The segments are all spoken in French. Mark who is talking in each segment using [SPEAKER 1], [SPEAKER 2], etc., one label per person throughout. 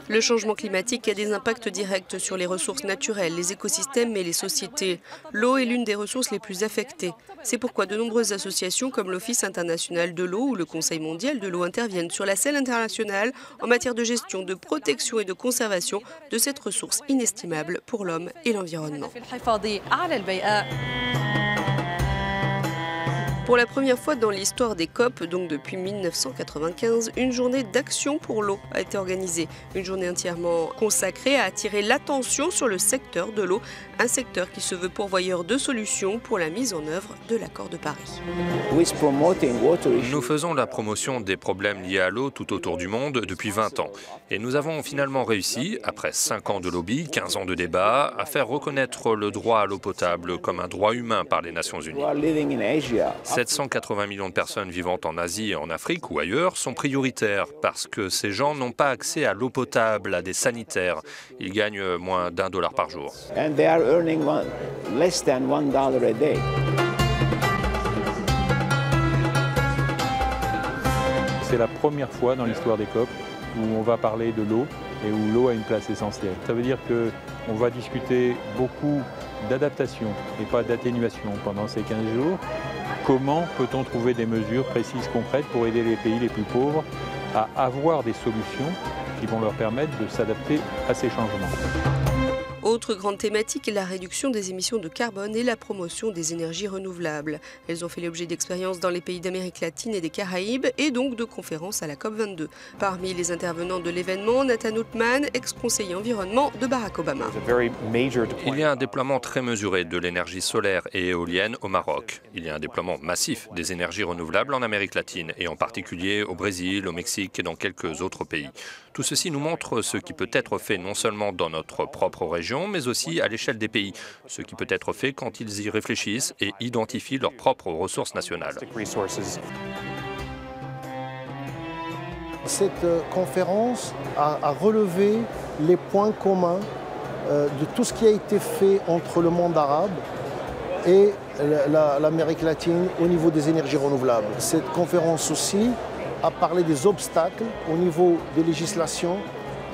[SPEAKER 1] Le changement climatique a des impacts directs sur les ressources naturelles, les écosystèmes et les sociétés. L'eau est l'une des ressources les plus affectées. C'est pourquoi de nombreuses associations comme l'Office international de l'eau ou le Conseil mondial de l'eau interviennent sur la scène internationale en matière de gestion, de protection et de conservation de cette ressource inestimable pour l'homme et l'environnement. Pour la première fois dans l'histoire des COP, donc depuis 1995, une journée d'action pour l'eau a été organisée. Une journée entièrement consacrée à attirer l'attention sur le secteur de l'eau, un secteur qui se veut pourvoyeur de solutions pour la mise en œuvre de l'accord de Paris.
[SPEAKER 2] Nous faisons la promotion des problèmes liés à l'eau tout autour du monde depuis 20 ans. Et nous avons finalement réussi, après 5 ans de lobby, 15 ans de débat, à faire reconnaître le droit à l'eau potable comme un droit humain par les Nations Unies. 780 millions de personnes vivant en Asie et en Afrique ou ailleurs sont prioritaires parce que ces gens n'ont pas accès à l'eau potable, à des sanitaires. Ils gagnent moins d'$1 par jour.
[SPEAKER 3] C'est la première fois dans l'histoire des COP où on va parler de l'eau et où l'eau a une place essentielle. Ça veut dire qu'on va discuter beaucoup d'adaptation et pas d'atténuation pendant ces 15 jours. Comment peut-on trouver des mesures précises, concrètes pour aider les pays les plus pauvres à avoir des solutions qui vont leur permettre de s'adapter à ces changements?
[SPEAKER 1] Autre grande thématique, la réduction des émissions de carbone et la promotion des énergies renouvelables. Elles ont fait l'objet d'expériences dans les pays d'Amérique latine et des Caraïbes et donc de conférences à la COP22. Parmi les intervenants de l'événement, Nathan Outman, ex-conseiller environnement de Barack Obama.
[SPEAKER 2] Il y a un déploiement très mesuré de l'énergie solaire et éolienne au Maroc. Il y a un déploiement massif des énergies renouvelables en Amérique latine et en particulier au Brésil, au Mexique et dans quelques autres pays. Tout ceci nous montre ce qui peut être fait non seulement dans notre propre région, mais aussi à l'échelle des pays, ce qui peut être fait quand ils y réfléchissent et identifient leurs propres ressources nationales.
[SPEAKER 4] Cette conférence a relevé les points communs de tout ce qui a été fait entre le monde arabe et l'Amérique latine au niveau des énergies renouvelables. Cette conférence aussi a parlé des obstacles au niveau des législations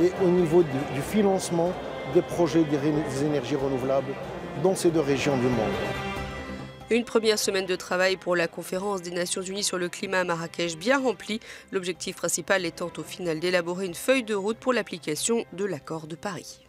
[SPEAKER 4] et au niveau du financement des projets des énergies renouvelables dans ces deux régions du monde.
[SPEAKER 1] Une première semaine de travail pour la conférence des Nations Unies sur le climat à Marrakech bien remplie, l'objectif principal étant au final d'élaborer une feuille de route pour l'application de l'accord de Paris.